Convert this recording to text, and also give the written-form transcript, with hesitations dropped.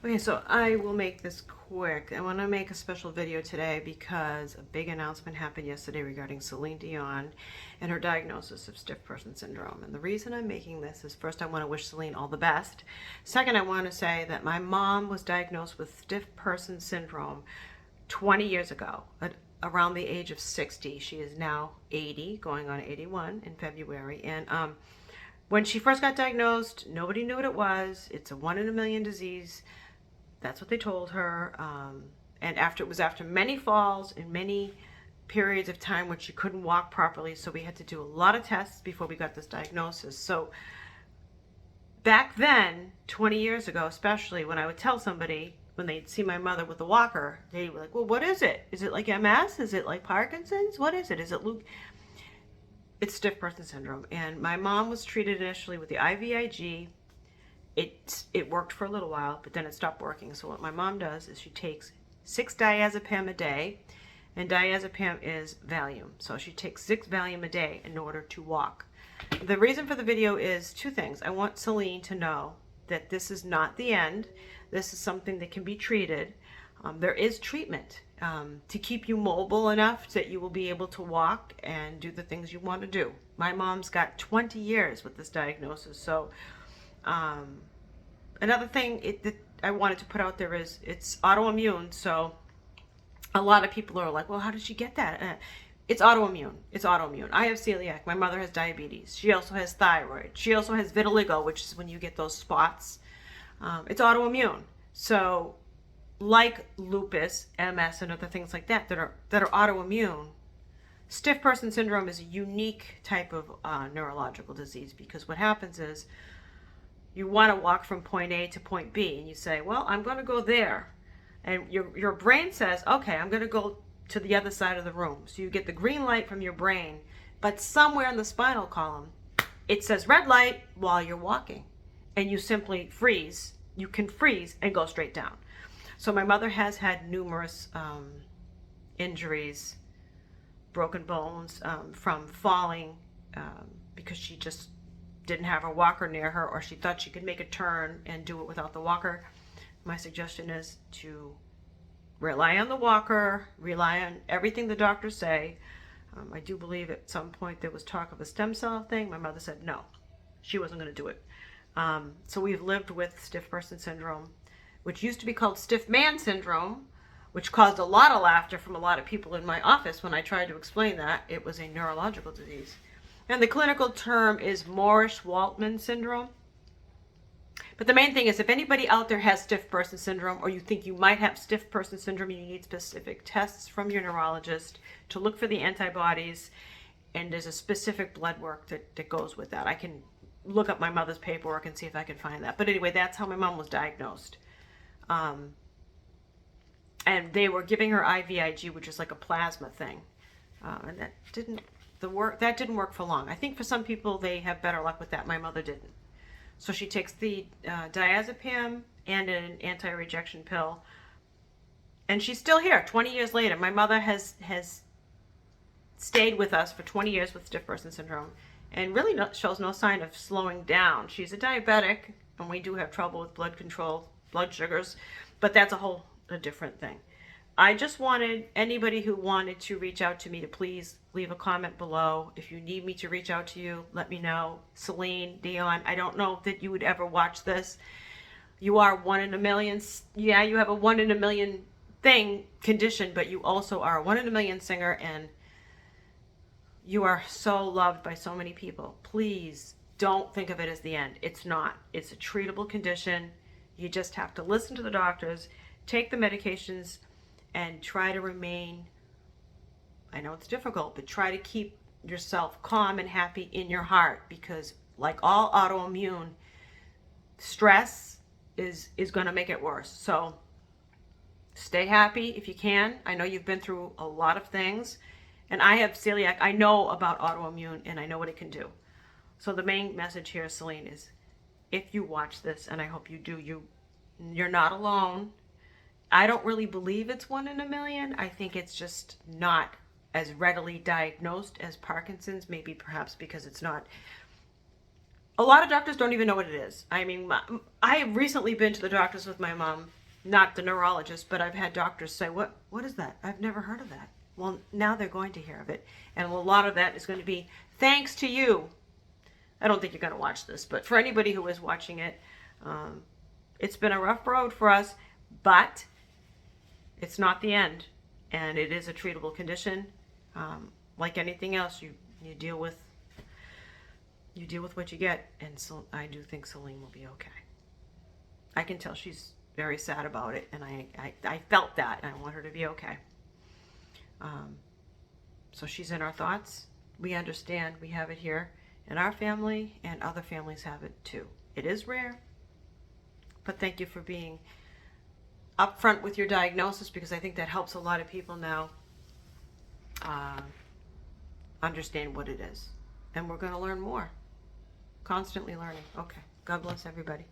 Okay, so I will make this quick. I want to make a special video today because a big announcement happened yesterday regarding Celine Dion and her diagnosis of stiff person syndrome. And the reason I'm making this is, first, I want to wish Celine all the best. Second, I want to say that my mom was diagnosed with stiff person syndrome 20 years ago, at around the age of 60. She is now 80, going on 81 in February. And when she first got diagnosed, nobody knew what it was. It's a 1 in a million disease. That's what they told her. And it was after many falls and many periods of time when she couldn't walk properly. So we had to do a lot of tests before we got this diagnosis. So back then, 20 years ago, especially when I would tell somebody, when they'd see my mother with a walker, they were like, well, what is it? Is it like MS? Is it like Parkinson's? What is it? Is it Luke? It's stiff person syndrome. And my mom was treated initially with the IVIG. It worked for a little while, but then it stopped working. So what my mom does is she takes 6 diazepam a day, and diazepam is Valium. So she takes 6 Valium a day in order to walk. The reason for the video is two things. I want Celine to know that this is not the end. This is something that can be treated. There is treatment to keep you mobile enough that you will be able to walk and do the things you want to do. My mom's got 20 years with this diagnosis. So another thing that I wanted to put out there is it's autoimmune. So a lot of people are like, well, how did she get that? It's autoimmune. It's autoimmune. I have celiac. My mother has diabetes. She also has thyroid. She also has vitiligo, which is when you get those spots. It's autoimmune. So like lupus, MS, and other things like that are autoimmune, stiff person syndrome is a unique type of neurological disease, because what happens is you want to walk from point A to point B, and you say, well, I'm going to go there. And your brain says, okay, I'm going to go to the other side of the room. So you get the green light from your brain, but somewhere in the spinal column, it says red light while you're walking. And you simply freeze. You can freeze and go straight down. So my mother has had numerous injuries, broken bones from falling because she just didn't have a walker near her, or she thought she could make a turn and do it without the walker. My suggestion is to rely on the walker, rely on everything the doctors say. I do believe at some point there was talk of a stem cell thing. My mother said no, she wasn't going to do it. So we've lived with stiff person syndrome, which used to be called stiff man syndrome, which caused a lot of laughter from a lot of people in my office when I tried to explain that it was a neurological disease. And the clinical term is Morris-Waltman syndrome. But the main thing is, if anybody out there has stiff person syndrome, or you think you might have stiff person syndrome, you need specific tests from your neurologist to look for the antibodies, and there's a specific blood work that goes with that. I can look up my mother's paperwork and see if I can find that. But anyway, that's how my mom was diagnosed. And they were giving her IVIG, which is like a plasma thing. And that didn't work for long. I think for some people they have better luck with that. My mother didn't. So she takes the diazepam and an anti-rejection pill. And she's still here 20 years later. My mother has stayed with us for 20 years with stiff person syndrome, and really shows no sign of slowing down. She's a diabetic, and we do have trouble with blood control, blood sugars, but that's a different thing. I just wanted anybody who wanted to reach out to me to please leave a comment below. If you need me to reach out to you, let me know. Celine Dion, I don't know that you would ever watch this. You are 1 in a million. Yeah, you have a 1 in a million condition, but you also are a 1 in a million singer, and you are so loved by so many people. Please don't think of it as the end. It's not. It's a treatable condition. You just have to listen to the doctors, take the medications, and try to remain, I know it's difficult, but try to keep yourself calm and happy in your heart, because like all autoimmune, stress is going to make it worse. So stay happy if you can. I know you've been through a lot of things, and I have celiac. I know about autoimmune, and I know what it can do. So the main message here, Celine, is if you watch this, and I hope you do, you're not alone. I don't really believe it's 1 in a million. I think it's just not as readily diagnosed as Parkinson's, maybe perhaps because it's not A lot of doctors don't even know what it is. I mean, I have recently been to the doctors with my mom, not the neurologist, but I've had doctors say, what is that? I've never heard of that. Well, now they're going to hear of it. And a lot of that is going to be thanks to you. I don't think you're going to watch this, but for anybody who is watching it, it's been a rough road for us, but it's not the end. And it is a treatable condition. Like anything else, you deal with what you get, and so I do think Celine will be okay. I can tell she's very sad about it, and I felt that, and I want her to be okay. So she's in our thoughts. We understand. We have it here in our family, and other families have it too. It is rare, but thank you for being upfront with your diagnosis, because I think that helps a lot of people now understand what it is. And we're going to learn more. Constantly learning. Okay. God bless everybody.